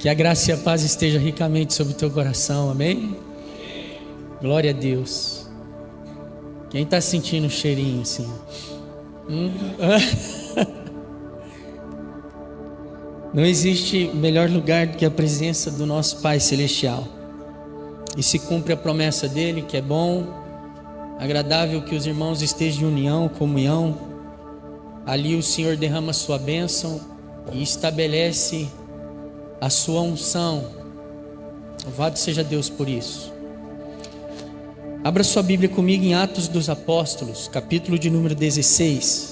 Que a graça e a paz esteja ricamente sobre o teu coração, amém? Glória a Deus. Quem está sentindo o cheirinho assim? Não existe melhor lugar do que a presença do nosso Pai Celestial. E se cumpre a promessa dele, que é bom, agradável que os irmãos estejam em união, comunhão. Ali o Senhor derrama a sua bênção e estabelece a sua unção. Louvado seja Deus por isso. Abra sua Bíblia comigo em Atos dos Apóstolos, capítulo de número 16.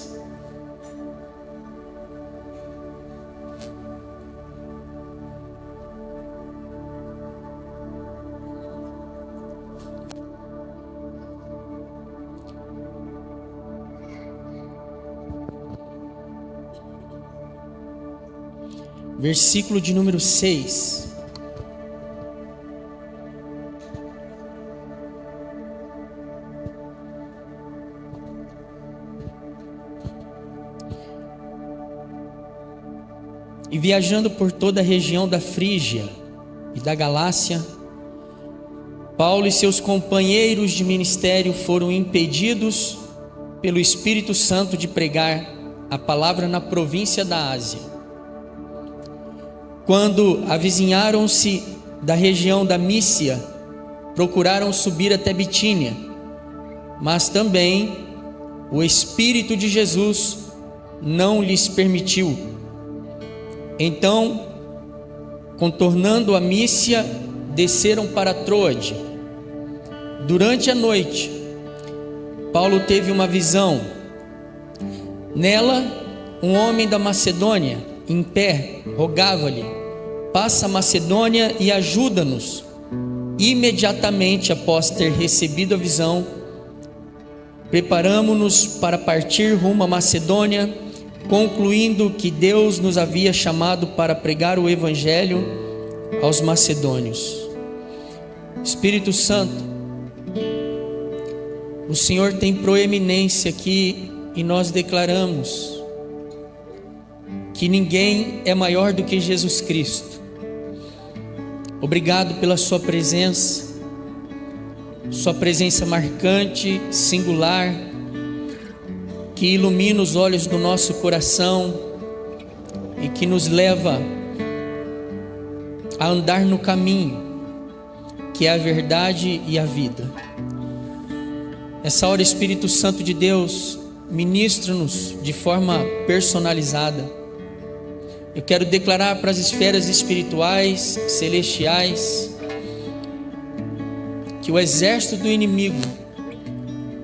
Versículo de número 6. E viajando por toda a região da Frígia e da Galácia, Paulo e seus companheiros de ministério foram impedidos pelo Espírito Santo de pregar a palavra na província da Ásia. Quando avizinharam-se da região da Mícia, procuraram subir até Bitínia, mas também o Espírito de Jesus não lhes permitiu. Então, contornando a Mícia, desceram para Troade. Durante a noite, Paulo teve uma visão. Nela, um homem da Macedônia, em pé, rogava-lhe: passa a Macedônia e ajuda-nos. Imediatamente após ter recebido a visão, preparamo-nos para partir rumo à Macedônia, concluindo que Deus nos havia chamado para pregar o Evangelho aos macedônios. Espírito Santo, o Senhor tem proeminência aqui e nós declaramos que ninguém é maior do que Jesus Cristo. Obrigado pela sua presença marcante, singular, que ilumina os olhos do nosso coração e que nos leva a andar no caminho, que é a verdade e a vida. Nessa hora, Espírito Santo de Deus, ministra-nos de forma personalizada. Eu quero declarar para as esferas espirituais, celestiais, que o exército do inimigo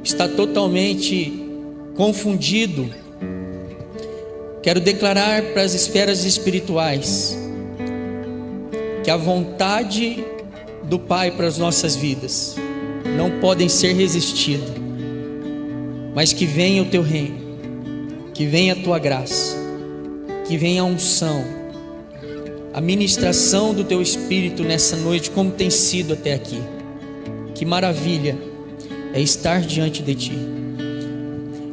está totalmente confundido. Quero declarar para as esferas espirituais que a vontade do Pai para as nossas vidas não podem ser resistidas, mas que venha o teu reino, que venha a tua graça, que venha a unção, a ministração do teu Espírito nessa noite, como tem sido até aqui. Que maravilha é estar diante de ti.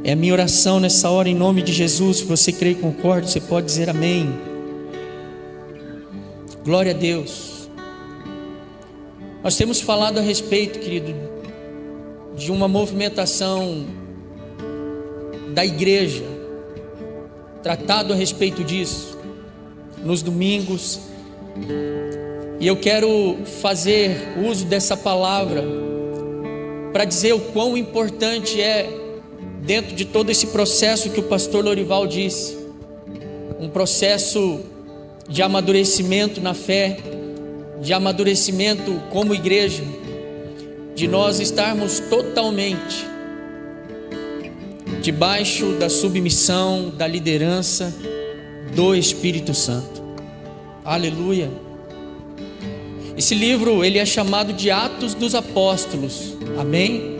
É a minha oração nessa hora, em nome de Jesus. Se você crê e concorda, você pode dizer amém. Glória a Deus. Nós temos falado a respeito, querido, de uma movimentação da igreja, tratado a respeito disso nos domingos, e eu quero fazer uso dessa palavra para dizer o quão importante é, dentro de todo esse processo que o pastor Lorival disse, um processo de amadurecimento na fé, de amadurecimento como igreja, de nós estarmos totalmente debaixo da submissão, da liderança do Espírito Santo. Aleluia. Esse livro, ele é chamado de Atos dos Apóstolos, amém?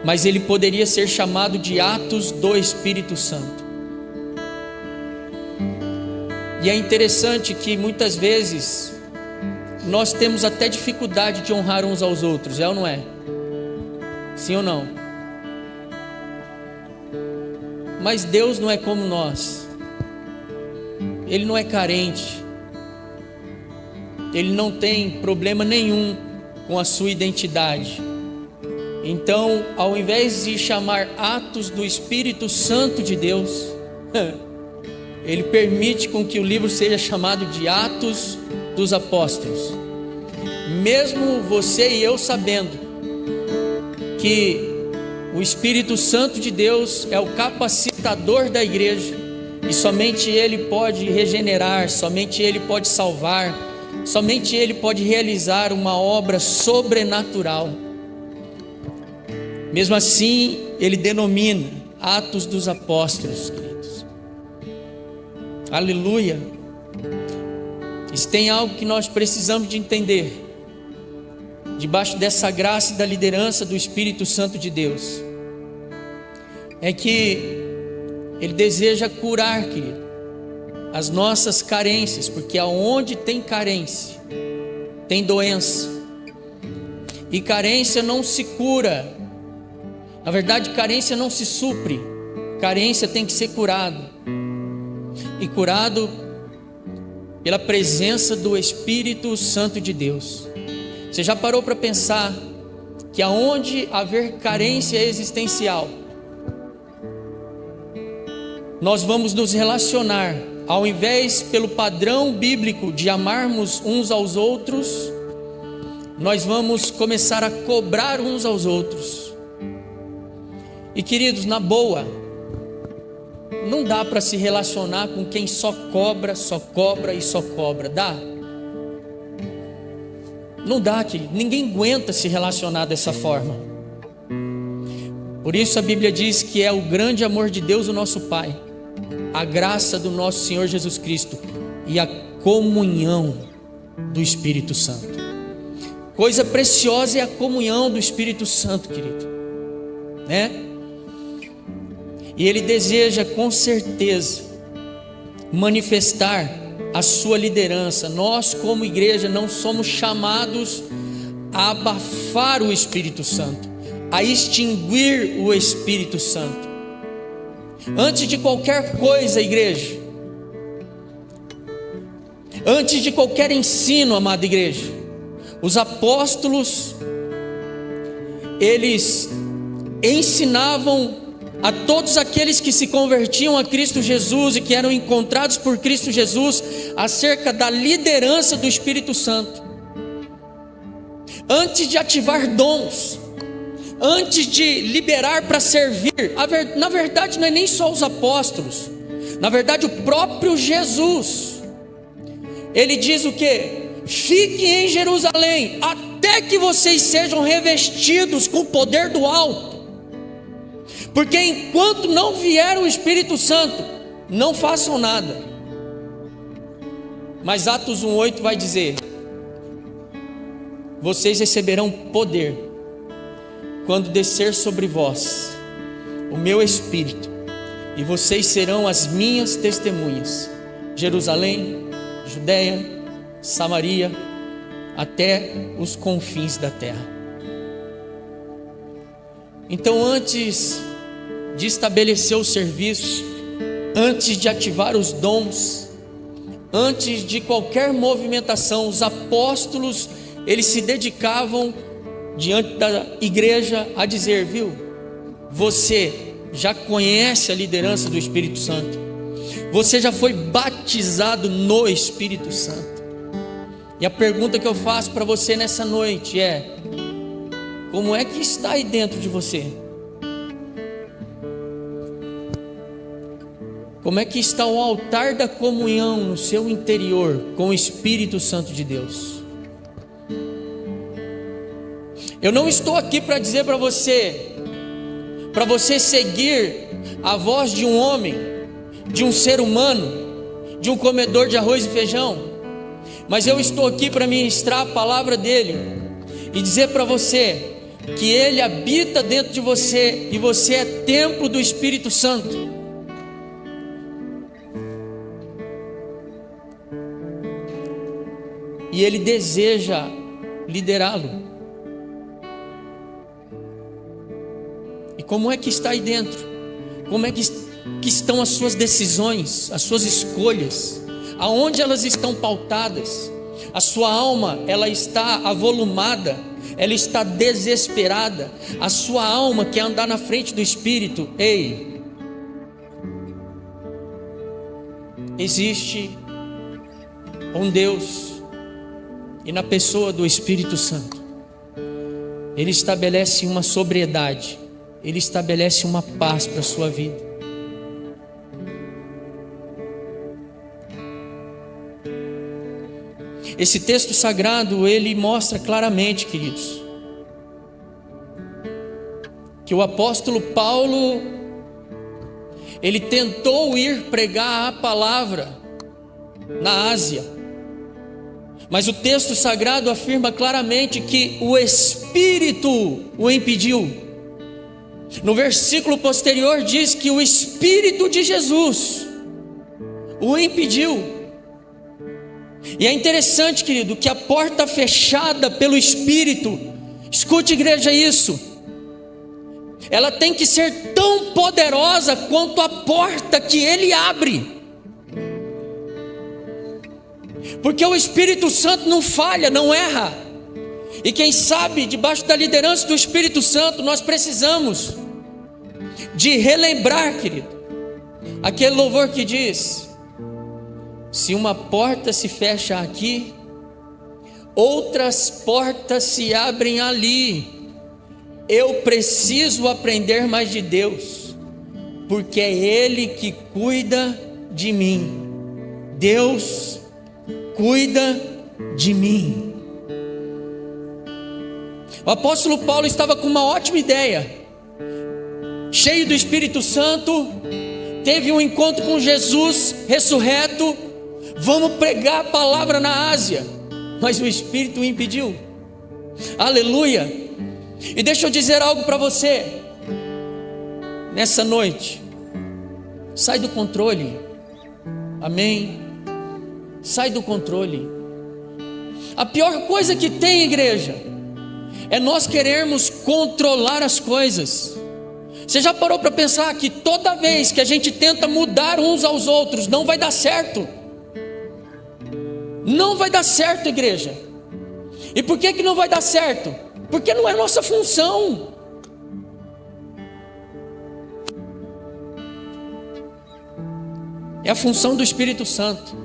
Mas ele poderia ser chamado de Atos do Espírito Santo. E é interessante que muitas vezes nós temos até dificuldade de honrar uns aos outros, é ou não é? Sim ou não? Mas Deus não é como nós. Ele não é carente. ele não tem problema nenhum com a sua identidade. Então, ao invés de chamar Atos do Espírito Santo de Deus, ele permite com que o livro seja chamado de Atos dos Apóstolos. Mesmo você e eu sabendo que o Espírito Santo de Deus é o capacitador da igreja, e somente Ele pode regenerar, somente Ele pode salvar, somente Ele pode realizar uma obra sobrenatural. Mesmo assim, Ele denomina Atos dos Apóstolos, queridos. Aleluia. Se tem algo que nós precisamos de entender, debaixo dessa graça e da liderança do Espírito Santo de Deus, é que Ele deseja curar, querido, as nossas carências, porque aonde tem carência, tem doença, e carência não se cura, na verdade carência não se supre, carência tem que ser curado, e curado pela presença do Espírito Santo de Deus. Você já parou para pensar que aonde haver carência existencial, nós vamos nos relacionar, ao invés pelo padrão bíblico de amarmos uns aos outros, nós vamos começar a cobrar uns aos outros. E queridos, na boa, não dá para se relacionar com quem só cobra e só cobra, dá? Não dá, querido, ninguém aguenta se relacionar dessa forma. Por isso a Bíblia diz que é o grande amor de Deus, o nosso Pai, a graça do nosso Senhor Jesus Cristo e a comunhão do Espírito Santo. Coisa preciosa é a comunhão do Espírito Santo, querido, né? E Ele deseja com certeza manifestar a sua liderança. Nós como igreja não somos chamados a abafar o Espírito Santo, a extinguir o Espírito Santo. Antes de qualquer coisa, igreja, antes de qualquer ensino, amada igreja, os apóstolos, eles ensinavam a todos aqueles que se convertiam a Cristo Jesus e que eram encontrados por Cristo Jesus acerca da liderança do Espírito Santo. Antes de ativar dons, antes de liberar para servir, na verdade não é nem só os apóstolos, na verdade o próprio Jesus, Ele diz o que? Fiquem em Jerusalém, até que vocês sejam revestidos com o poder do alto. Porque enquanto não vier o Espírito Santo, não façam nada. Mas Atos 1:8 vai dizer: vocês receberão poder quando descer sobre vós o meu Espírito, e vocês serão as minhas testemunhas, Jerusalém, Judeia, Samaria, até os confins da terra. Então, antes de estabelecer o serviço, antes de ativar os dons, antes de qualquer movimentação, os apóstolos, eles se dedicavam diante da igreja a dizer: viu, você já conhece a liderança do Espírito Santo, você já foi batizado no Espírito Santo. E a pergunta que eu faço para você nessa noite é: como é que está aí dentro de você? Como é que está o altar da comunhão no seu interior com o Espírito Santo de Deus? Eu não estou aqui para dizer para você seguir a voz de um homem, de um ser humano, de um comedor de arroz e feijão, mas eu estou aqui para ministrar a palavra dele e dizer para você que Ele habita dentro de você e você é templo do Espírito Santo. E Ele deseja liderá-lo. E como é que está aí dentro? Como é que estão as suas decisões, as suas escolhas? Aonde elas estão pautadas? a sua alma, ela está avolumada, ela está desesperada, a sua alma quer andar na frente do Espírito. Ei, existe um Deus, e na pessoa do Espírito Santo, Ele estabelece uma sobriedade, Ele estabelece uma paz para a sua vida. Esse texto sagrado, ele mostra claramente, queridos, que o apóstolo Paulo, ele tentou ir pregar a palavra na Ásia, mas o texto sagrado afirma claramente que o Espírito o impediu. No versículo posterior diz que o Espírito de Jesus o impediu. E é interessante, querido, que a porta fechada pelo Espírito, escute, igreja, isso, ela tem que ser tão poderosa quanto a porta que Ele abre, porque o Espírito Santo não falha, não erra. E quem sabe, debaixo da liderança do Espírito Santo, nós precisamos de relembrar, querido, aquele louvor que diz: se uma porta se fecha aqui, outras portas se abrem ali. Eu preciso aprender mais de Deus, porque é Ele que cuida de mim. Deus cuida de mim. O apóstolo Paulo estava com uma ótima ideia, cheio do Espírito Santo, teve um encontro com Jesus ressurreto. Vamos pregar a palavra na Ásia, mas o Espírito o impediu. Aleluia. E deixa eu dizer algo para você nessa noite: sai do controle. Amém? Sai do controle. A pior coisa que tem, igreja, é nós querermos controlar as coisas. Você já parou para pensar que toda vez que a gente tenta mudar uns aos outros, não vai dar certo? Não vai dar certo, igreja. E por que não vai dar certo? Porque não é nossa função. É a função do Espírito Santo.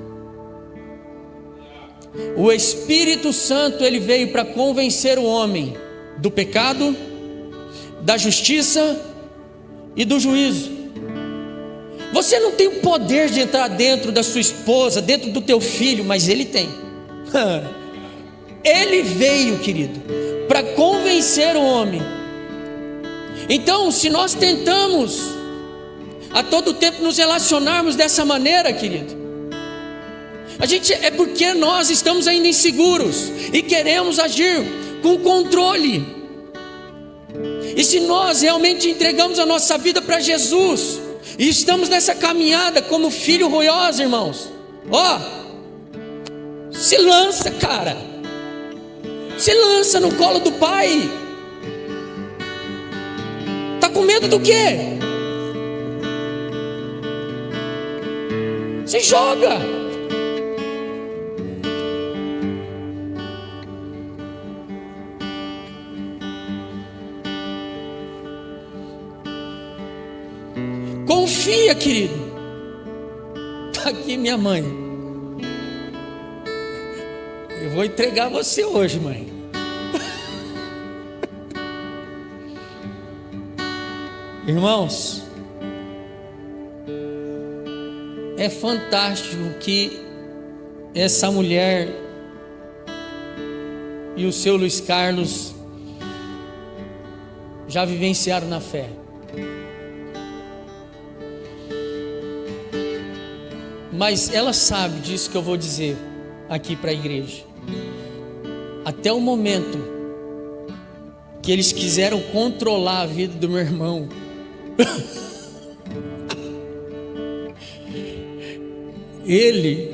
O Espírito Santo, ele veio para convencer o homem do pecado, da justiça e do juízo. Você não tem o poder de entrar dentro da sua esposa, dentro do teu filho, mas Ele tem. Ele veio, querido, para convencer o homem. Então, se nós tentamos a todo tempo nos relacionarmos dessa maneira, querido, é porque nós estamos ainda inseguros e queremos agir com controle. E se nós realmente entregamos a nossa vida para Jesus e estamos nessa caminhada como filho ruioso, irmãos, se lança, cara, se lança no colo do Pai. Tá com medo do quê? Se joga. Confia, querido. Está aqui minha mãe. Eu vou entregar você hoje, mãe. Irmãos, é fantástico que essa mulher e o seu Luiz Carlos já vivenciaram na fé. Mas ela sabe disso que eu vou dizer aqui para a igreja. Até o momento que eles quiseram controlar a vida do meu irmão, ele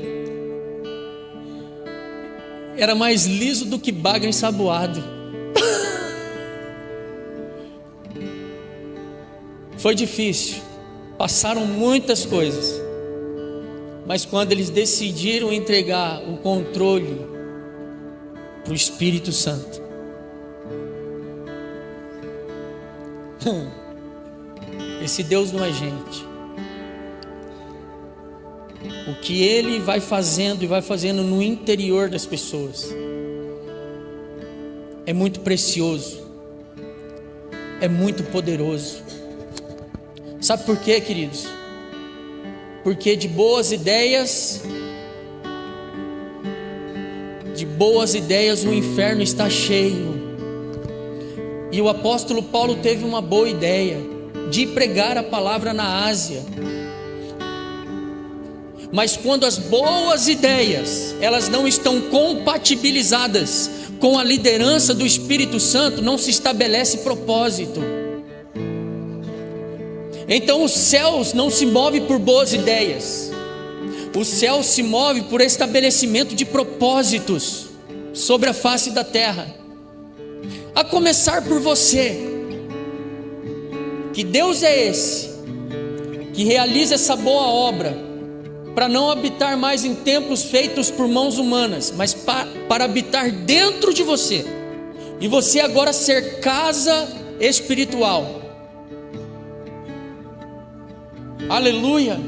era mais liso do que baga ensaboado. Foi difícil, passaram muitas coisas. Mas quando eles decidiram entregar o controle para o Espírito Santo. Esse Deus não é gente. O que Ele vai fazendo e vai fazendo no interior das pessoas é muito precioso, é muito poderoso. Sabe por quê, queridos? Porque de boas ideias o inferno está cheio. E o apóstolo Paulo teve uma boa ideia de pregar a palavra na Ásia. Mas quando as boas ideias, elas não estão compatibilizadas com a liderança do Espírito Santo, não se estabelece propósito. Então os céus não se movem por boas ideias. O céu se move por estabelecimento de propósitos sobre a face da terra. A começar por você. Que Deus é esse que realiza essa boa obra, para não habitar mais em templos feitos por mãos humanas, mas para habitar dentro de você. E você agora ser casa espiritual. Aleluia.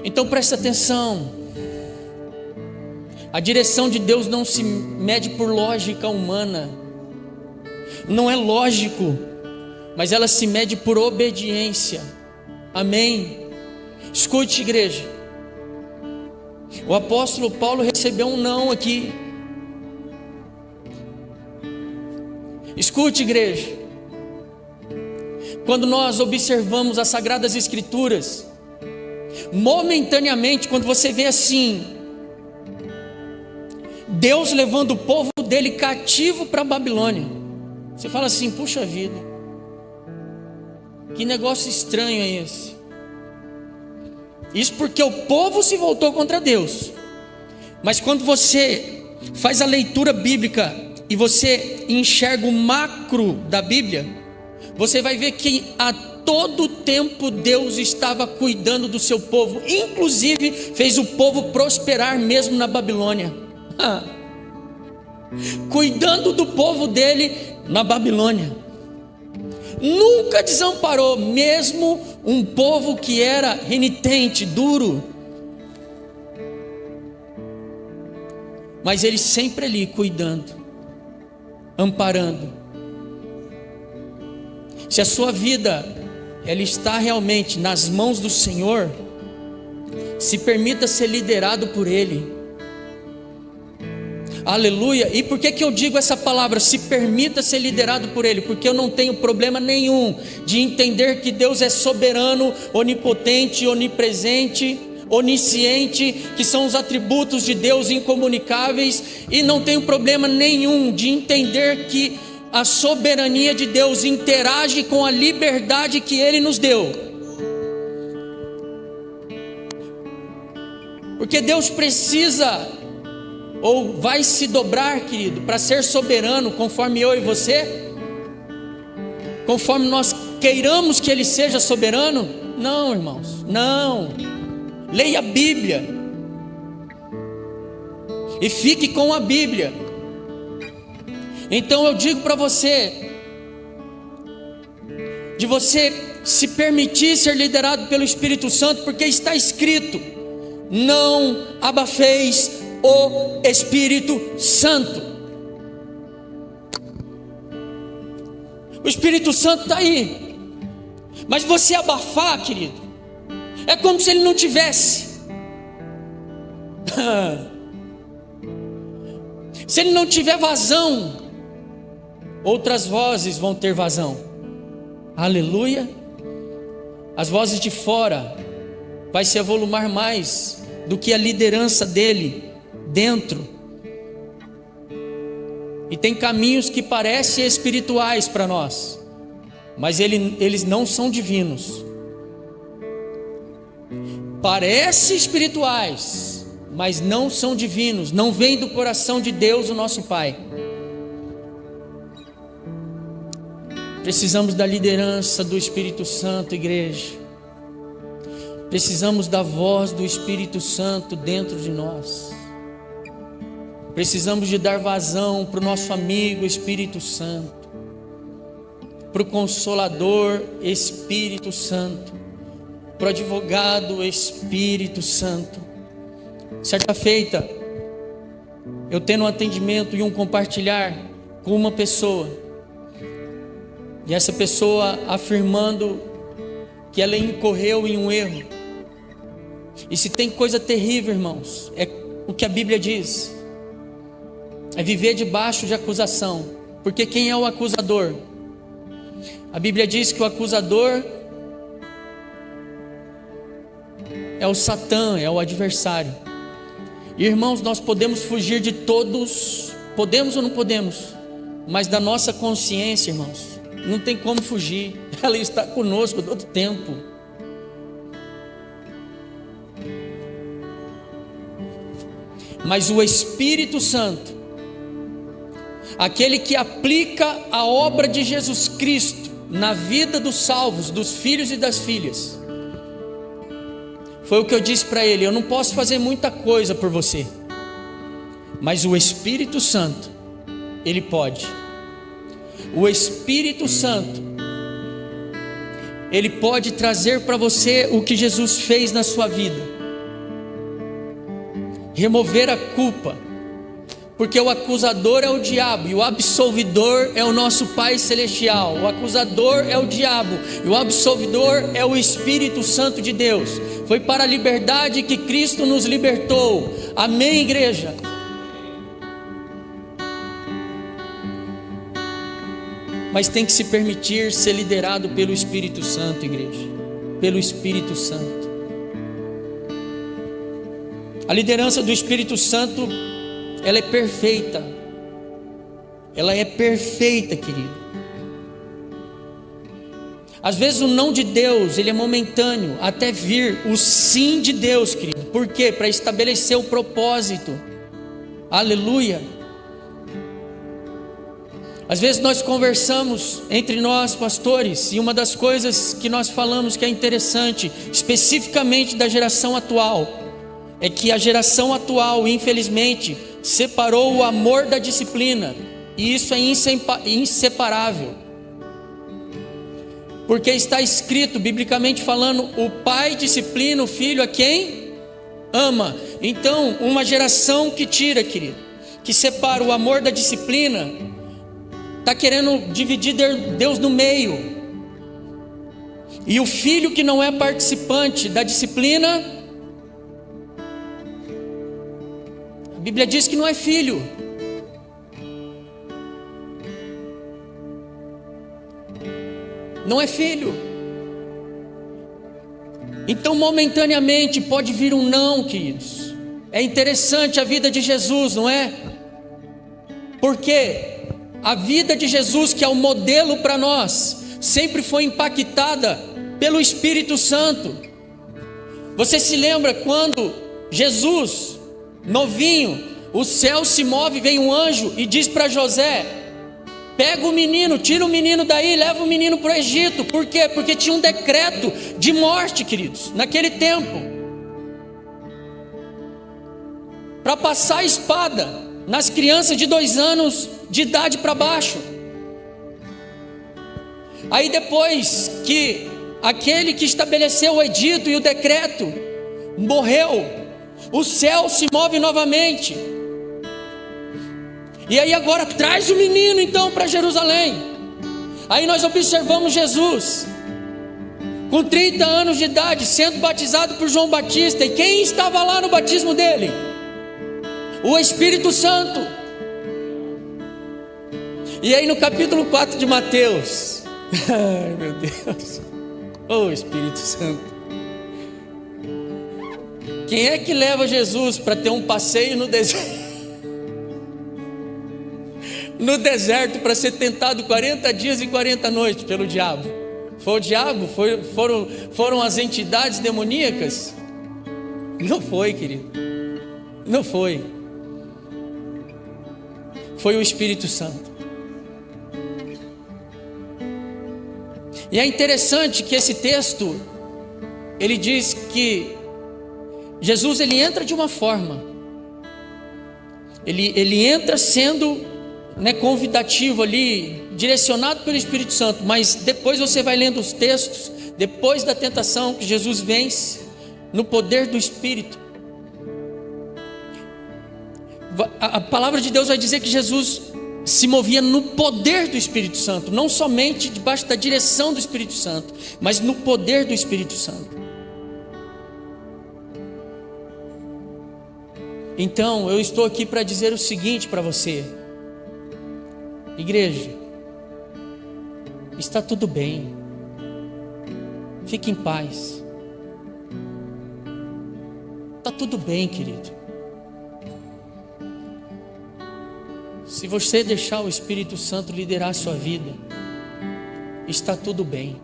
Então presta atenção. A direção de Deus não se mede por lógica humana. Não é lógico, mas ela se mede por obediência. Amém? Escute, igreja. O apóstolo Paulo recebeu um não aqui. Escute, igreja. Quando nós observamos as Sagradas Escrituras, momentaneamente, quando você vê assim, Deus levando o povo dele cativo para a Babilônia, você fala assim: puxa vida, que negócio estranho é esse? Isso porque o povo se voltou contra Deus. Mas quando você faz a leitura bíblica e você enxerga o macro da Bíblia, você vai ver que a todo tempo Deus estava cuidando do seu povo. Inclusive fez o povo prosperar mesmo na Babilônia. Cuidando do povo dele na Babilônia. Nunca desamparou, mesmo um povo que era renitente, duro, mas ele sempre ali cuidando, amparando. Se a sua vida ela está realmente nas mãos do Senhor, se permita ser liderado por Ele. Aleluia. E por que eu digo essa palavra, se permita ser liderado por Ele? Porque eu não tenho problema nenhum de entender que Deus é soberano, onipotente, onipresente, onisciente, que são os atributos de Deus incomunicáveis. E não tenho problema nenhum de entender que a soberania de Deus interage com a liberdade que Ele nos deu. Porque Deus precisa, ou vai se dobrar, querido, para ser soberano, conforme eu e você, conforme nós queiramos que Ele seja soberano? Não, irmãos, não. Leia a Bíblia e fique com a Bíblia. Então eu digo para você, de você se permitir ser liderado pelo Espírito Santo, porque está escrito: não abafeis o Espírito Santo. O Espírito Santo está aí, mas você abafar, querido, é como se ele não tivesse. Se ele não tiver vazão, outras vozes vão ter vazão. Aleluia. As vozes de fora vai se avolumar mais do que a liderança dele dentro. E tem caminhos que parecem espirituais para nós, mas eles não são divinos. Parecem espirituais, mas não são divinos. Não vem do coração de Deus, o nosso Pai. Precisamos da liderança do Espírito Santo, igreja. Precisamos da voz do Espírito Santo dentro de nós. Precisamos de dar vazão para o nosso amigo Espírito Santo, para o Consolador Espírito Santo, para o advogado Espírito Santo. Certa feita, eu tendo um atendimento e um compartilhar com uma pessoa, e essa pessoa afirmando que ela incorreu em um erro. E se tem coisa terrível, irmãos, é o que a Bíblia diz, é viver debaixo de acusação. Porque quem é o acusador? A Bíblia diz que o acusador é o Satã, é o adversário. Irmãos, nós podemos fugir de todos, podemos ou não podemos, mas da nossa consciência, irmãos, não tem como fugir, ela está conosco todo tempo. Mas o Espírito Santo, aquele que aplica a obra de Jesus Cristo na vida dos salvos, dos filhos e das filhas, foi o que eu disse para ele: eu não posso fazer muita coisa por você, mas o Espírito Santo, ele pode. O Espírito Santo, ele pode trazer para você o que Jesus fez na sua vida, remover a culpa, porque o acusador é o diabo e o absolvidor é o nosso Pai Celestial. O acusador é o diabo e o absolvidor é o Espírito Santo de Deus. Foi para a liberdade que Cristo nos libertou. Amém, igreja? Mas tem que se permitir ser liderado pelo Espírito Santo, igreja. Pelo Espírito Santo. A liderança do Espírito Santo, ela é perfeita. Ela é perfeita, querido. Às vezes o não de Deus, ele é momentâneo, até vir o sim de Deus, querido. Por quê? Para estabelecer o propósito. Aleluia. Às vezes nós conversamos entre nós, pastores, e uma das coisas que nós falamos que é interessante, especificamente da geração atual, é que a geração atual, infelizmente, separou o amor da disciplina, e isso é inseparável, porque está escrito, biblicamente falando, o pai disciplina o filho a quem ama. Então, uma geração que tira, querido, que separa o amor da disciplina, está querendo dividir Deus no meio, e o filho que não é participante da disciplina, a Bíblia diz que não é filho. Não é filho. Então momentaneamente pode vir um não, queridos. É interessante a vida de Jesus, não é? Porque a vida de Jesus, que é o modelo para nós, sempre foi impactada pelo Espírito Santo. Você se lembra quando Jesus, novinho, o céu se move, vem um anjo e diz para José: pega o menino, tira o menino daí, leva o menino para o Egito. Por quê? Porque tinha um decreto de morte, queridos, naquele tempo, para passar a espada nas crianças de 2 anos de idade para baixo. Aí depois que aquele que estabeleceu o edito e o decreto morreu, o céu se move novamente. E aí agora traz o menino então para Jerusalém. Aí nós observamos Jesus com 30 anos de idade sendo batizado por João Batista. E quem estava lá no batismo dele? O Espírito Santo. E aí no capítulo 4 de Mateus, ai meu Deus, oh Espírito Santo, quem é que leva Jesus para ter um passeio no deserto? No deserto, para ser tentado 40 dias e 40 noites pelo diabo? Foi o diabo? Foram as entidades demoníacas? Não foi, querido. Não foi. Foi o Espírito Santo. E é interessante que esse texto, ele diz que Jesus, ele entra de uma forma, ele entra sendo, convidativo ali, direcionado pelo Espírito Santo, mas depois você vai lendo os textos, depois da tentação que Jesus vence, no poder do Espírito, a palavra de Deus vai dizer que Jesus se movia no poder do Espírito Santo, não somente debaixo da direção do Espírito Santo, mas no poder do Espírito Santo. Então, eu estou aqui para dizer o seguinte para você, igreja, está tudo bem, fique em paz, está tudo bem, querido. Se você deixar o Espírito Santo liderar a sua vida, está tudo bem,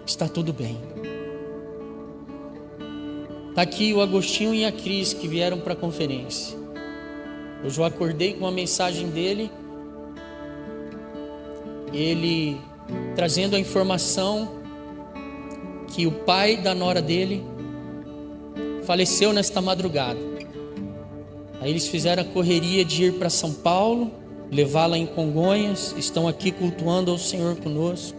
está tudo bem. Está aqui o Agostinho e a Cris que vieram para a conferência. Hoje eu acordei com uma mensagem dele, ele trazendo a informação que o pai da nora dele faleceu nesta madrugada. Aí eles fizeram a correria de ir para São Paulo, levá-la em Congonhas, estão aqui cultuando ao Senhor conosco.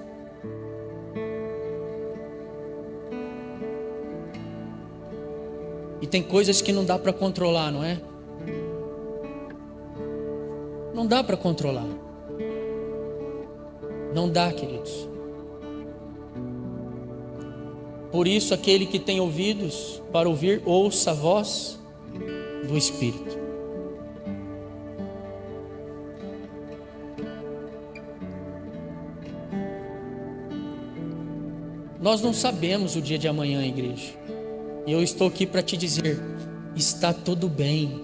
E tem coisas que não dá para controlar, não é? Não dá para controlar. Não dá, queridos. Por isso, aquele que tem ouvidos para ouvir, ouça a voz do Espírito. Nós não sabemos o dia de amanhã, igreja. E eu estou aqui para te dizer, está tudo bem.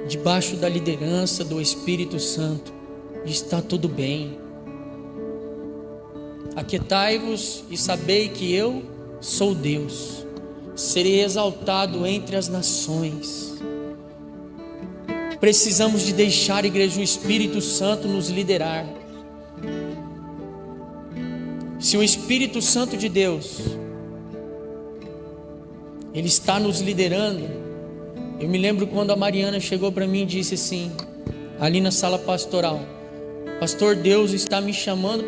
Debaixo da liderança do Espírito Santo, está tudo bem. Aquietai-vos e sabei que eu sou Deus. Serei exaltado entre as nações. Precisamos de deixar, igreja, o Espírito Santo nos liderar. Se o Espírito Santo de Deus, Ele está nos liderando. Eu me lembro quando a Mariana chegou para mim e disse assim, ali na sala pastoral: pastor, Deus está me chamando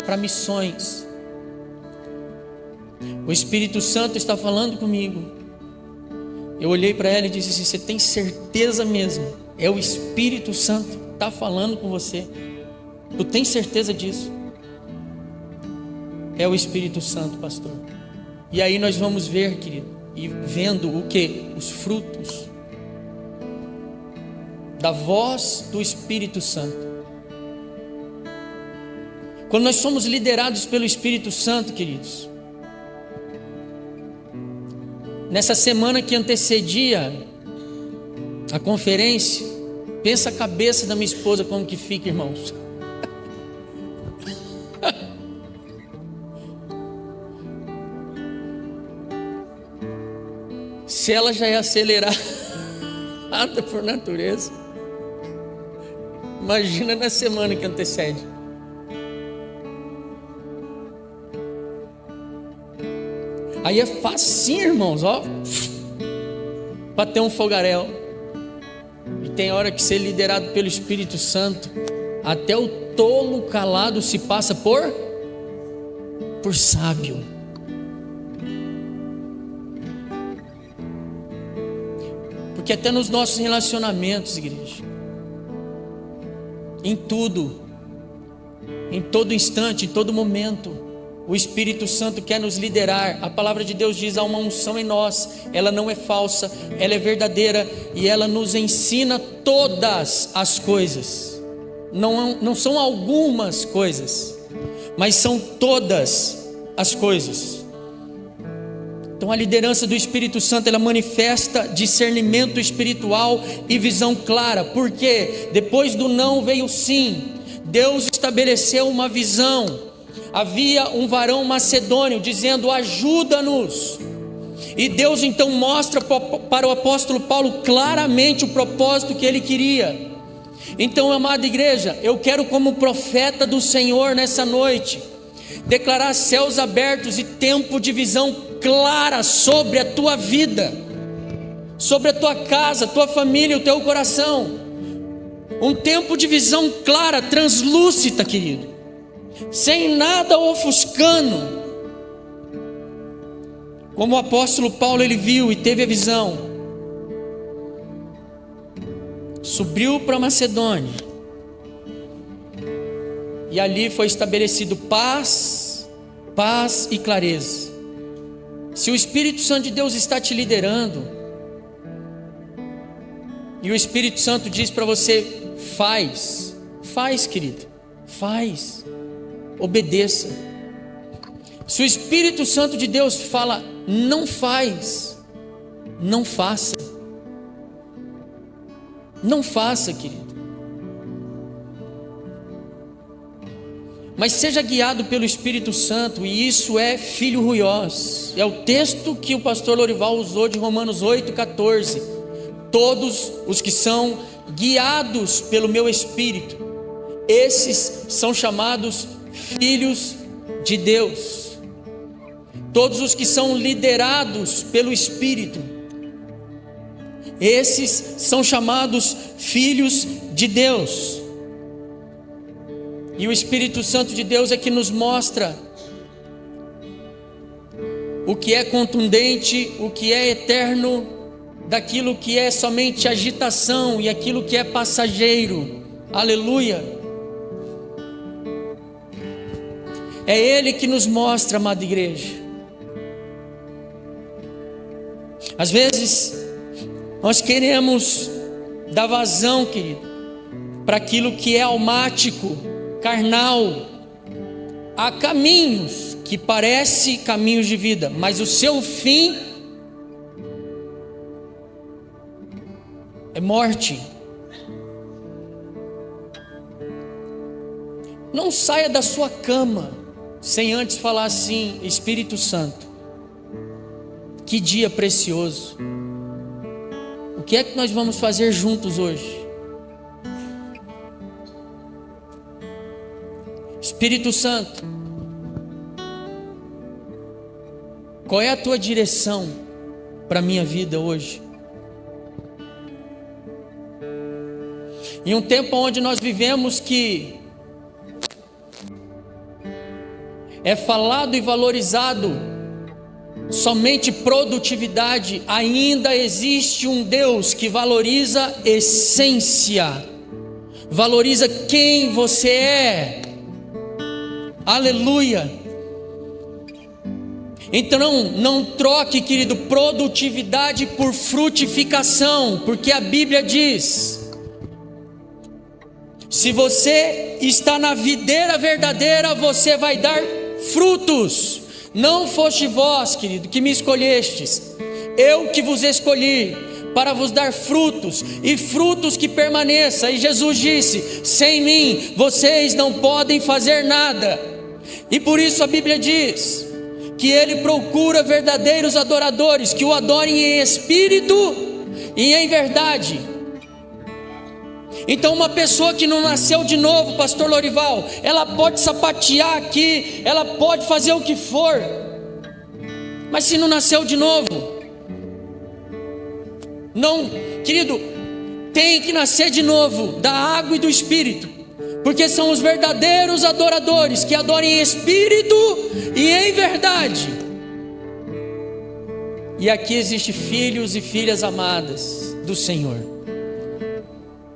para missões. O Espírito Santo está falando comigo. Eu olhei para ela e disse assim: você tem certeza mesmo? É o Espírito Santo que está falando com você? Tu tem certeza disso? É o Espírito Santo, pastor. E aí nós vamos ver, querido, e vendo o que? Os frutos da voz do Espírito Santo. Quando nós somos liderados pelo Espírito Santo, queridos, nessa semana que antecedia a conferência, pensa a cabeça da minha esposa como que fica, irmãos. Se ela já é acelerada por natureza, imagina na semana que antecede. Aí é facinho, irmãos, ó, bater um fogaréu. E tem hora que ser liderado pelo Espírito Santo, até o tolo calado se passa por sábio. Porque até nos nossos relacionamentos, igreja, em tudo, em todo instante, em todo momento, o Espírito Santo quer nos liderar. A palavra de Deus diz: há uma unção em nós, ela não é falsa, ela é verdadeira, e ela nos ensina todas as coisas. Não são algumas coisas, mas são todas as coisas. Então a liderança do Espírito Santo, ela manifesta discernimento espiritual e visão clara. Porque depois do não veio o sim. Deus estabeleceu uma visão. Havia um varão macedônio dizendo: ajuda-nos. E Deus então mostra para o apóstolo Paulo claramente o propósito que ele queria. Então, amada igreja, eu quero, como profeta do Senhor nessa noite, declarar céus abertos e tempo de visão clara sobre a tua vida, sobre a tua casa, a tua família, o teu coração. Um tempo de visão clara, translúcida, querido, sem nada ofuscando. Como o apóstolo Paulo, ele viu e teve a visão, subiu para Macedônia, e ali foi estabelecido paz e clareza. Se o Espírito Santo de Deus está te liderando, e o Espírito Santo diz para você: faz, querido, faz, obedeça. Se o Espírito Santo de Deus fala: não faz, não faça. Não faça, querido. Mas seja guiado pelo Espírito Santo, e isso é filho ruiós. É o texto que o pastor Lorival usou de Romanos 8,14. Todos os que são guiados pelo meu Espírito, esses são chamados filhos de Deus. Todos os que são liderados pelo Espírito, esses são chamados filhos de Deus. E o Espírito Santo de Deus é que nos mostra o que é contundente, o que é eterno, daquilo que é somente agitação e aquilo que é passageiro. Aleluia. É Ele que nos mostra, amada igreja. Às vezes nós queremos dar vazão, querido, para aquilo que é almático, carnal. Há caminhos que parecem caminhos de vida, mas o seu fim é morte. Não saia da sua cama sem antes falar assim: Espírito Santo, que dia precioso. O que é que nós vamos fazer juntos hoje? Espírito Santo, qual é a tua direção para a minha vida hoje? Em um tempo onde nós vivemos que é falado e valorizado somente produtividade, ainda existe um Deus que valoriza essência, valoriza quem você é. Aleluia. Então não troque, querido, produtividade por frutificação, porque a Bíblia diz: se você está na videira verdadeira, você vai dar frutos. Não foste vós, querido, que me escolhestes, eu que vos escolhi para vos dar frutos, e frutos que permaneçam. E Jesus disse: sem mim vocês não podem fazer nada. E por isso a Bíblia diz que Ele procura verdadeiros adoradores, que o adorem em espírito e em verdade. Então uma pessoa que não nasceu de novo, pastor Lorival, ela pode sapatear aqui, ela pode fazer o que for, mas se não nasceu de novo, não, querido, tem que nascer de novo da água e do Espírito, porque são os verdadeiros adoradores que adoram em espírito e em verdade. E aqui existe filhos e filhas amadas do Senhor.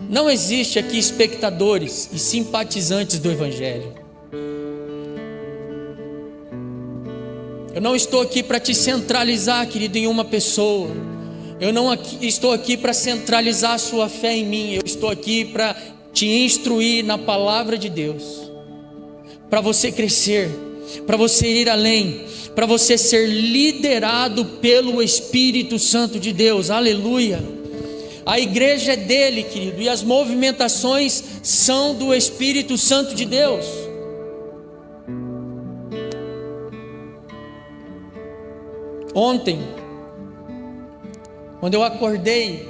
Não existe aqui espectadores e simpatizantes do Evangelho. Eu não estou aqui para te centralizar, querido, em uma pessoa. Eu não estou aqui para centralizar a sua fé em mim. Eu estou aqui para te instruir na palavra de Deus, para você crescer, para você ir além, para você ser liderado pelo Espírito Santo de Deus. Aleluia. A igreja é dele, querido, e as movimentações são do Espírito Santo de Deus. Ontem, quando eu acordei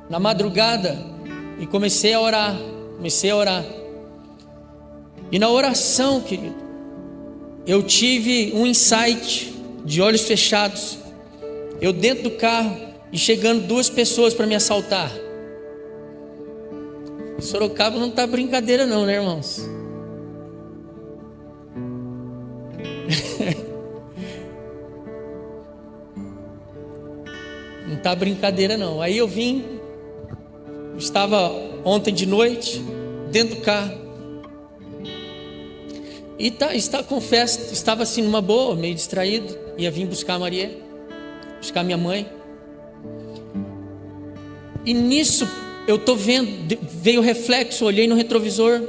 na madrugada, E comecei a orar. E na oração, querido, eu tive um insight de olhos fechados. Eu dentro do carro e chegando 2 pessoas para me assaltar. Sorocaba não tá brincadeira não, né, irmãos? Não tá brincadeira não. Aí eu vim, estava ontem de noite dentro do carro. E confesso, estava assim numa boa, meio distraído. Ia vir buscar a Maria, buscar minha mãe. E nisso eu tô vendo, veio o reflexo, olhei no retrovisor,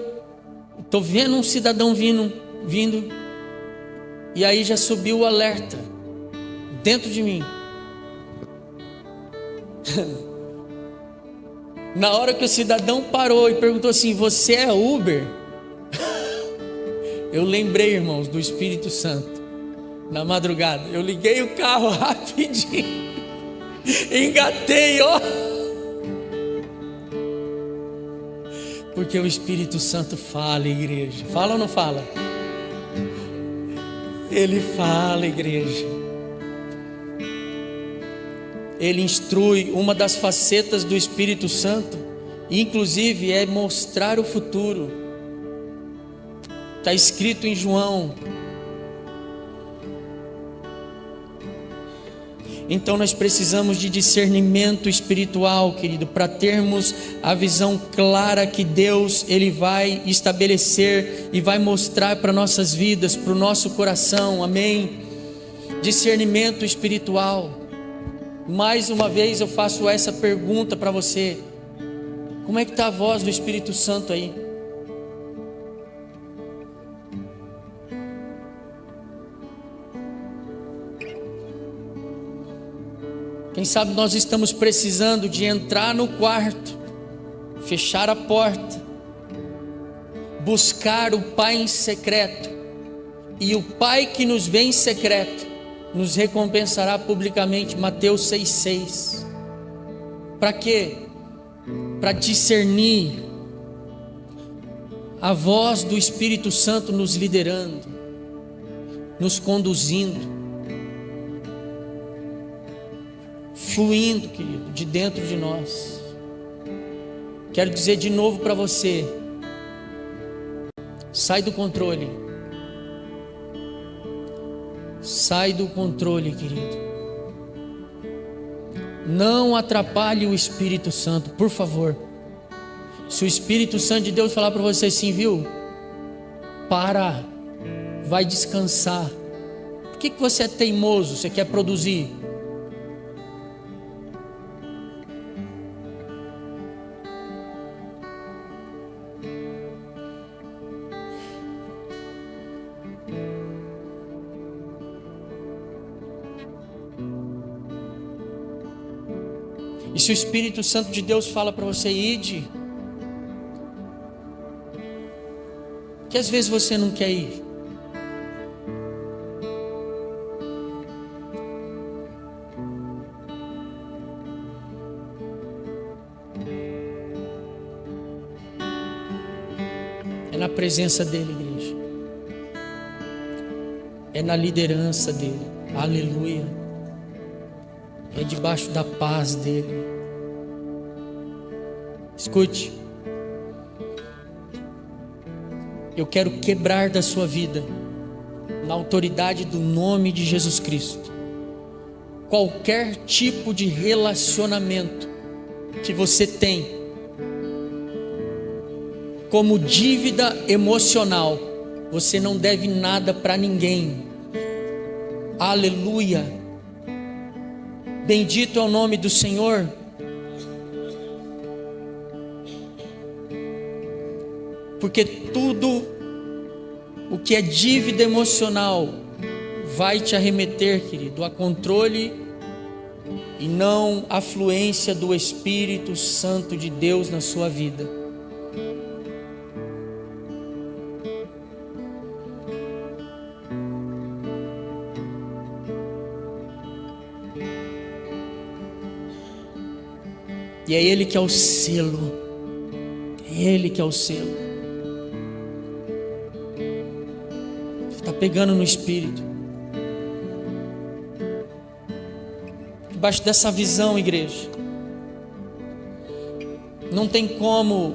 tô vendo um cidadão vindo. E aí já subiu o alerta dentro de mim. Na hora que o cidadão parou e perguntou assim: você é Uber? Eu lembrei, irmãos, do Espírito Santo. Na madrugada, eu liguei o carro rapidinho, engatei, ó. Porque o Espírito Santo fala, igreja. Fala ou não fala? Ele fala, igreja. Ele instrui. Uma das facetas do Espírito Santo, inclusive, é mostrar o futuro. Está escrito em João. Então nós precisamos de discernimento espiritual, querido, para termos a visão clara que Deus, Ele vai estabelecer e vai mostrar para nossas vidas, para o nosso coração, amém? Discernimento espiritual. Mais uma vez eu faço essa pergunta para você: como é que está a voz do Espírito Santo aí? Quem sabe nós estamos precisando de entrar no quarto, fechar a porta, buscar o Pai em secreto, e o Pai que nos vê em secreto nos recompensará publicamente. Mateus 6,6. Para quê? Para discernir a voz do Espírito Santo nos liderando, nos conduzindo, fluindo, querido, de dentro de nós. Quero dizer de novo para você: sai do controle. Sai do controle, querido. Não atrapalhe o Espírito Santo, por favor. Se o Espírito Santo de Deus falar para você assim, viu? Para, vai descansar. Por que você é teimoso? Você quer produzir? E se o Espírito Santo de Deus fala para você: ide, que às vezes você não quer ir, é na presença dele, igreja, é na liderança dele, aleluia. É debaixo da paz dele. Escute, eu quero quebrar da sua vida, na autoridade do nome de Jesus Cristo, qualquer tipo de relacionamento que você tem como dívida emocional. Você não deve nada para ninguém, aleluia. Bendito é o nome do Senhor. Porque tudo o que é dívida emocional vai te arremeter, querido, a controle e não a fluência do Espírito Santo de Deus na sua vida. E é Ele que é o selo. Ele que é o selo. Você está pegando no Espírito. Debaixo dessa visão, igreja, não tem como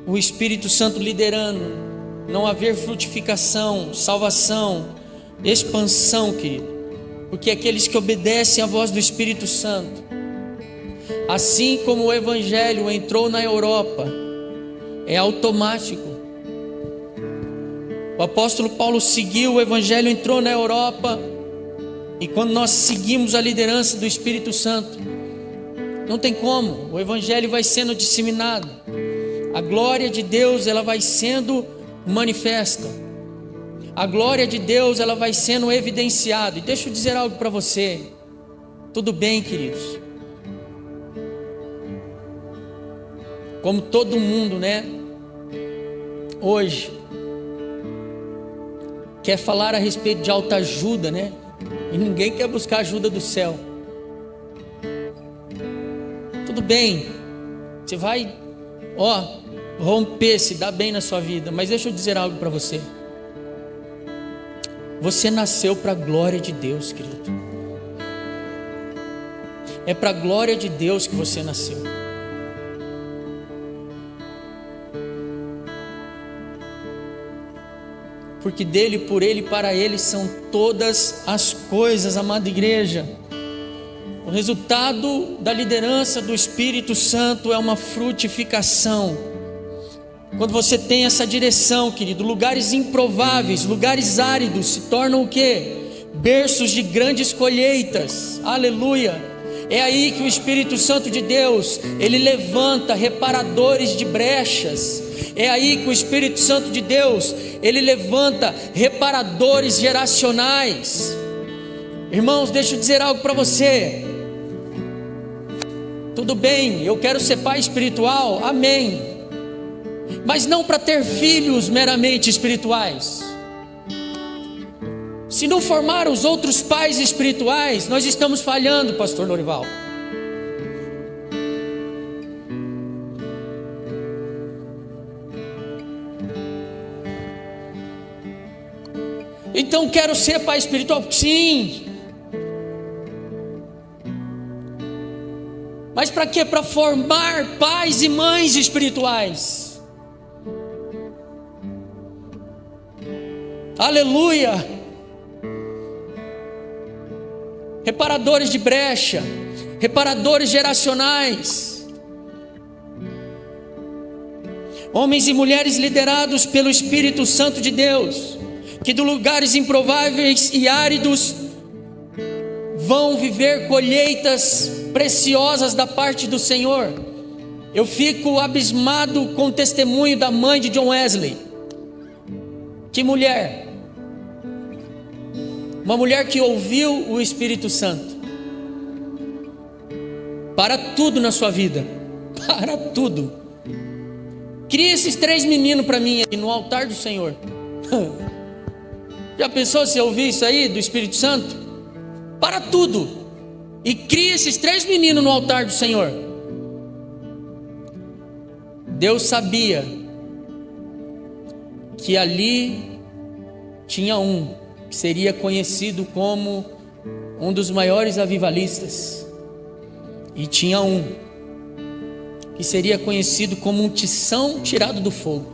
o Espírito Santo liderando não haver frutificação, salvação, expansão, querido. Porque aqueles que obedecem à voz do Espírito Santo, assim como o Evangelho entrou na Europa, é automático. O apóstolo Paulo seguiu, o Evangelho entrou na Europa, e quando nós seguimos a liderança do Espírito Santo, não tem como, o Evangelho vai sendo disseminado, a glória de Deus ela vai sendo manifesta, a glória de Deus ela vai sendo evidenciada. E deixa eu dizer algo para você, tudo bem, queridos, como todo mundo, né, hoje quer falar a respeito de autoajuda, né, e ninguém quer buscar ajuda do céu. Tudo bem, você vai, romper, se dar bem na sua vida, mas deixa eu dizer algo para você. Você nasceu para a glória de Deus, querido. É para a glória de Deus que você nasceu. Porque dele, por ele, para ele são todas as coisas, amada igreja. O resultado da liderança do Espírito Santo é uma frutificação. Quando você tem essa direção, querido, lugares improváveis, lugares áridos se tornam o quê? Berços de grandes colheitas. Aleluia! É aí que o Espírito Santo de Deus, ele levanta reparadores de brechas. É aí que o Espírito Santo de Deus, ele levanta reparadores geracionais. Irmãos, deixa eu dizer algo para você. Tudo bem, eu quero ser pai espiritual, amém, mas não para ter filhos meramente espirituais. Se não formar os outros pais espirituais, nós estamos falhando, pastor Lorival. Então quero ser pai espiritual, sim. Mas para quê? Para formar pais e mães espirituais. Aleluia. Reparadores de brecha, reparadores geracionais, homens e mulheres liderados pelo Espírito Santo de Deus, que de lugares improváveis e áridos vão viver colheitas preciosas da parte do Senhor. Eu fico abismado com o testemunho da mãe de John Wesley. Que mulher! Uma mulher que ouviu o Espírito Santo. Para tudo na sua vida, para tudo. Cria esses 3 meninos para mim aqui no altar do Senhor. Já pensou se eu ouvir isso aí do Espírito Santo? Para tudo. E cria esses 3 meninos no altar do Senhor. Deus sabia que ali tinha um que seria conhecido como um dos maiores avivalistas, e tinha um que seria conhecido como um tição tirado do fogo.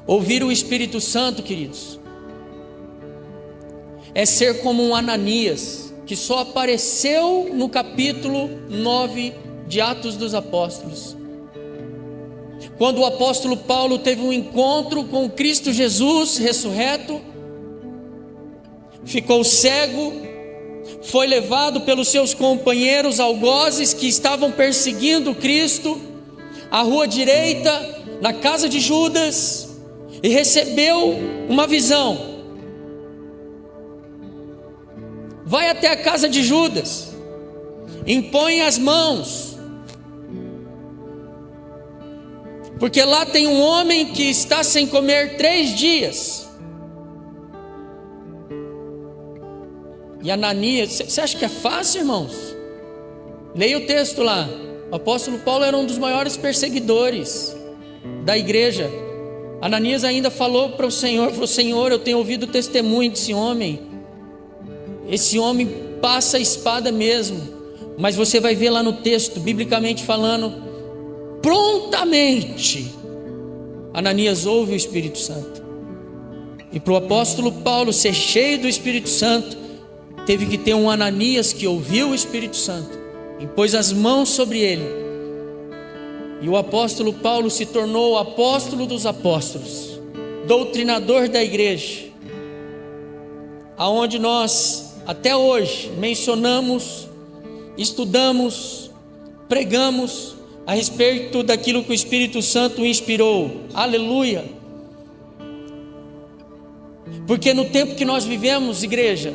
Ouvir o Espírito Santo, queridos, é ser como um Ananias, que só apareceu no capítulo 9 de Atos dos Apóstolos, quando o apóstolo Paulo teve um encontro com Cristo Jesus ressurreto, ficou cego, foi levado pelos seus companheiros algozes que estavam perseguindo Cristo, à rua direita, na casa de Judas, e recebeu uma visão. Vai até a casa de Judas, impõe as mãos, porque lá tem um homem que está sem comer 3 dias. E Ananias, você acha que é fácil, irmãos? Leia o texto lá. O apóstolo Paulo era um dos maiores perseguidores da igreja. Ananias ainda falou para o Senhor, falou: Senhor, eu tenho ouvido o testemunho desse homem. Esse homem passa a espada mesmo. Mas você vai ver lá no texto, biblicamente falando, prontamente Ananias ouve o Espírito Santo. E para o apóstolo Paulo ser cheio do Espírito Santo, teve que ter um Ananias que ouviu o Espírito Santo e pôs as mãos sobre ele. E o apóstolo Paulo se tornou o apóstolo dos apóstolos, doutrinador da igreja, aonde nós até hoje mencionamos, estudamos, pregamos a respeito daquilo que o Espírito Santo inspirou. Aleluia! Porque no tempo que nós vivemos, igreja,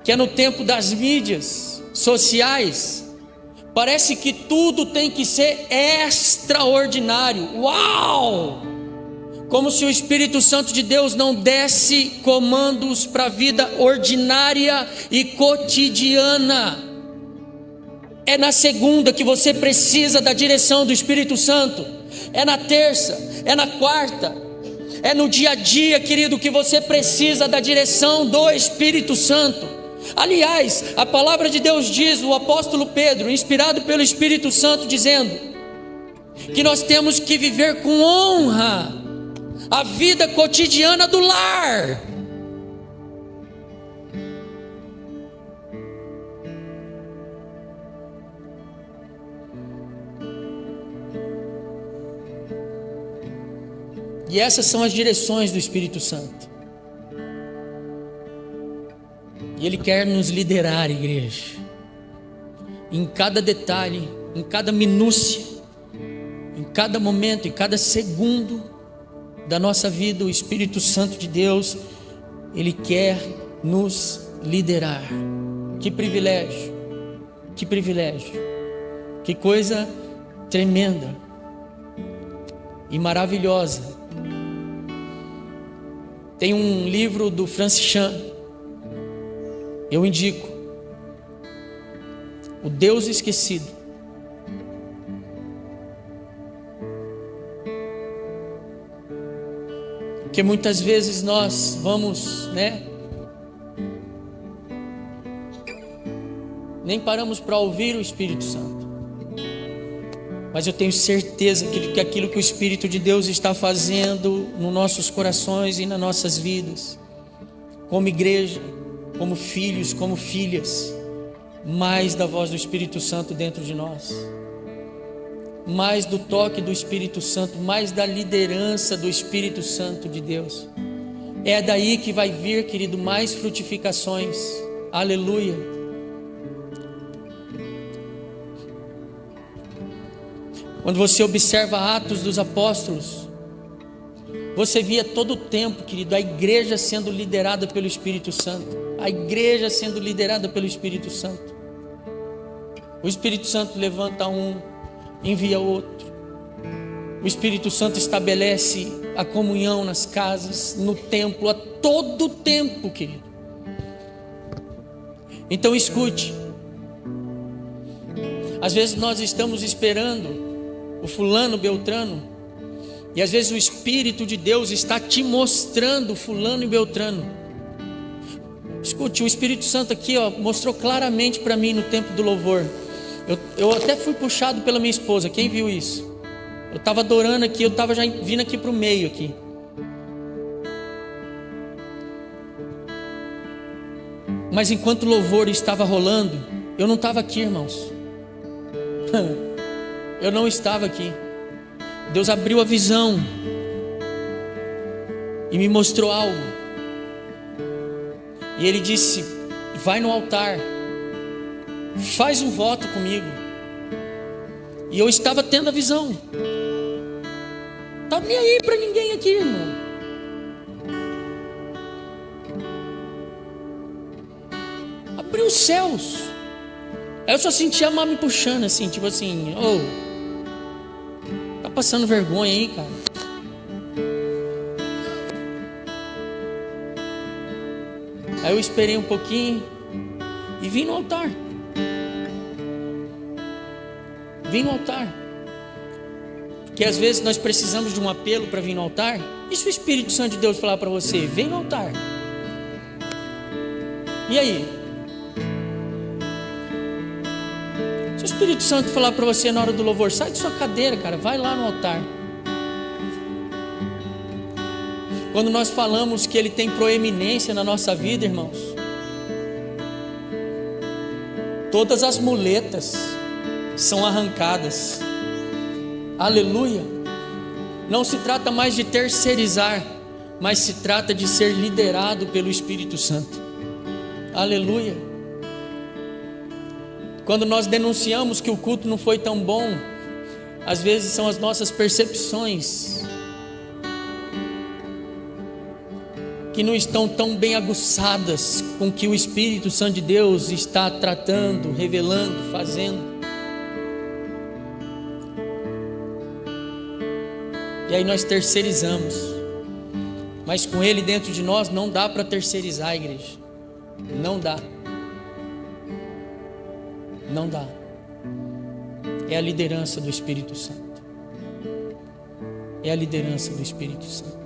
que é no tempo das mídias sociais, parece que tudo tem que ser extraordinário. Uau! Como se o Espírito Santo de Deus não desse comandos para a vida ordinária e cotidiana. É na segunda que você precisa da direção do Espírito Santo. É na terça, é na quarta, é no dia a dia, querido, que você precisa da direção do Espírito Santo. Aliás, a palavra de Deus diz, o apóstolo Pedro, inspirado pelo Espírito Santo, dizendo que nós temos que viver com honra a vida cotidiana do lar. E essas são as direções do Espírito Santo. E Ele quer nos liderar, igreja, em cada detalhe, em cada minúcia, em cada momento, em cada segundo da nossa vida. O Espírito Santo de Deus, Ele quer nos liderar. Que privilégio, que privilégio, que coisa tremenda e maravilhosa. Tem um livro do Francis Chan, eu indico, O Deus Esquecido. Porque muitas vezes nós vamos, nem paramos para ouvir o Espírito Santo. Mas eu tenho certeza que aquilo que o Espírito de Deus está fazendo nos nossos corações e nas nossas vidas, como igreja, como filhos, como filhas, mais da voz do Espírito Santo dentro de nós, mais do toque do Espírito Santo, mais da liderança do Espírito Santo de Deus. É daí que vai vir, querido, mais frutificações. Aleluia. Quando você observa Atos dos Apóstolos, você via todo o tempo, querido, a igreja sendo liderada pelo Espírito Santo. A igreja sendo liderada pelo Espírito Santo. O Espírito Santo levanta um, envia outro. O Espírito Santo estabelece a comunhão nas casas, no templo, a todo tempo, querido. Então escute. Às vezes nós estamos esperando o fulano, beltrano, e às vezes o Espírito de Deus está te mostrando fulano e beltrano. Escute, o Espírito Santo aqui, mostrou claramente para mim no tempo do louvor. Eu até fui puxado pela minha esposa. Quem viu isso? Eu estava adorando aqui, eu estava já vindo aqui para o meio aqui. Mas enquanto o louvor estava rolando, eu não estava aqui, irmãos. Eu não estava aqui. Deus abriu a visão e me mostrou algo. E Ele disse: vai no altar, faz um voto comigo. E eu estava tendo a visão. Tá nem aí para ninguém aqui, irmão. Abriu os céus. Aí eu só sentia a mão me puxando assim, tipo assim: tá passando vergonha aí, cara? Aí eu esperei um pouquinho e vim no altar. Vem no altar. Porque às vezes nós precisamos de um apelo para vir no altar. E se o Espírito Santo de Deus falar para você, vem no altar? E aí? Se o Espírito Santo falar para você na hora do louvor, sai de sua cadeira, cara, vai lá no altar. Quando nós falamos que Ele tem proeminência na nossa vida, irmãos, todas as muletas são arrancadas. Aleluia. Não se trata mais de terceirizar, mas se trata de ser liderado pelo Espírito Santo. Aleluia. Quando nós denunciamos que o culto não foi tão bom, às vezes são as nossas percepções que não estão tão bem aguçadas com o que o Espírito Santo de Deus está tratando, revelando, fazendo. E aí nós terceirizamos. Mas com Ele dentro de nós não dá para terceirizar, igreja. Não dá. Não dá. É a liderança do Espírito Santo. É a liderança do Espírito Santo.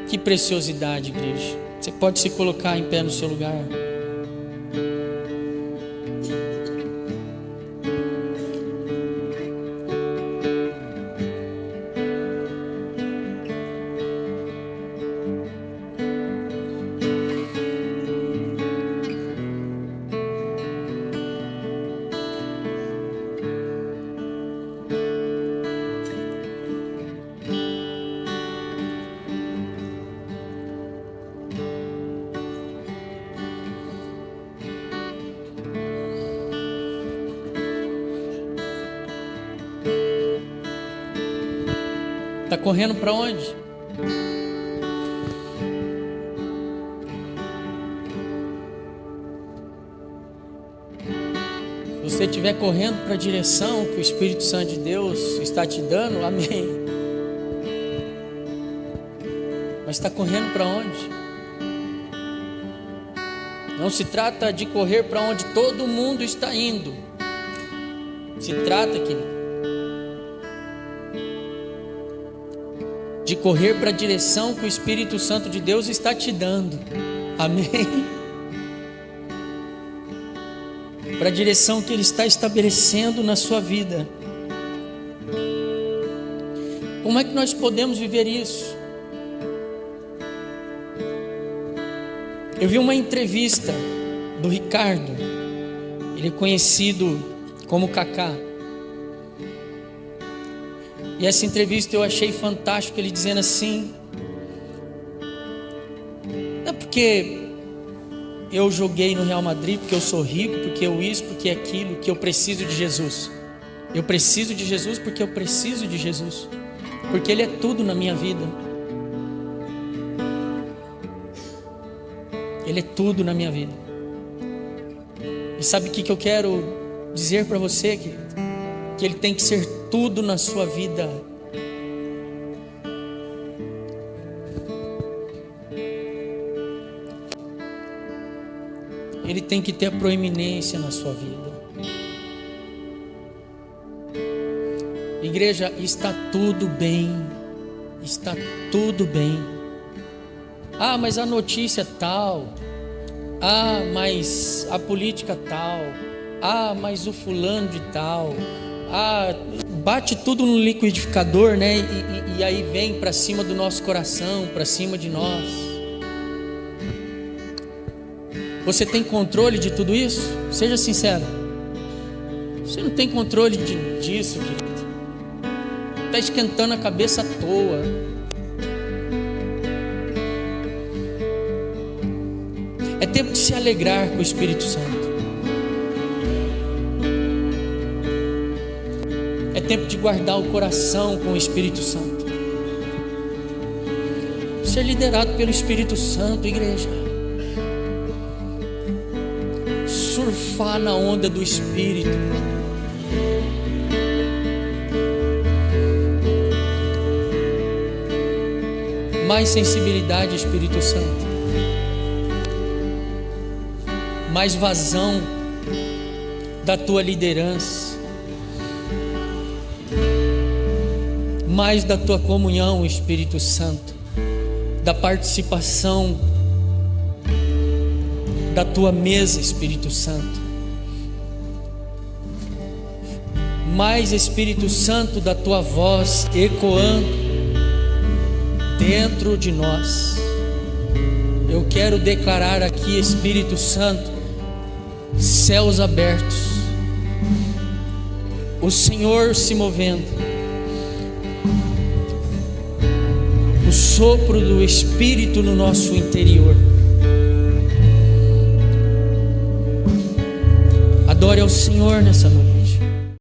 Que preciosidade, igreja. Você pode se colocar em pé no seu lugar. Está correndo para onde? Se você estiver correndo para a direção que o Espírito Santo de Deus está te dando, amém. Mas está correndo para onde? Não se trata de correr para onde todo mundo está indo. Se trata, querido, de correr para a direção que o Espírito Santo de Deus está te dando. Amém? Para a direção que Ele está estabelecendo na sua vida. Como é que nós podemos viver isso? Eu vi uma entrevista do Ricardo. Ele é conhecido como Kaká. E essa entrevista eu achei fantástico, ele dizendo assim: não é porque eu joguei no Real Madrid, porque eu sou rico, porque eu isso, porque aquilo, que eu preciso de Jesus. Eu preciso de Jesus porque eu preciso de Jesus, porque Ele é tudo na minha vida. Ele é tudo na minha vida. E sabe o que eu quero dizer para você, querido? Que Ele tem que ser tudo na sua vida. Ele tem que ter a proeminência na sua vida. Igreja, está tudo bem. Está tudo bem. Ah, mas a notícia é tal. Ah, mas a política tal. Ah, mas o fulano de tal. Ah, bate tudo no liquidificador, né? E aí vem para cima do nosso coração, para cima de nós. Você tem controle de tudo isso? Seja sincero. Você não tem controle disso, querido. Está esquentando a cabeça à toa. É tempo de se alegrar com o Espírito Santo. É tempo de guardar o coração com o Espírito Santo. Ser liderado pelo Espírito Santo, igreja. Surfar na onda do Espírito. Mais sensibilidade, Espírito Santo. mais vazão da tua liderança, mais da tua comunhão, Espírito Santo, da participação da tua mesa, Espírito Santo, mais, Espírito Santo, da tua voz ecoando dentro de nós. Eu quero declarar aqui, Espírito Santo, céus abertos, o Senhor se movendo, o sopro do Espírito no nosso interior. Adore ao Senhor nessa noite.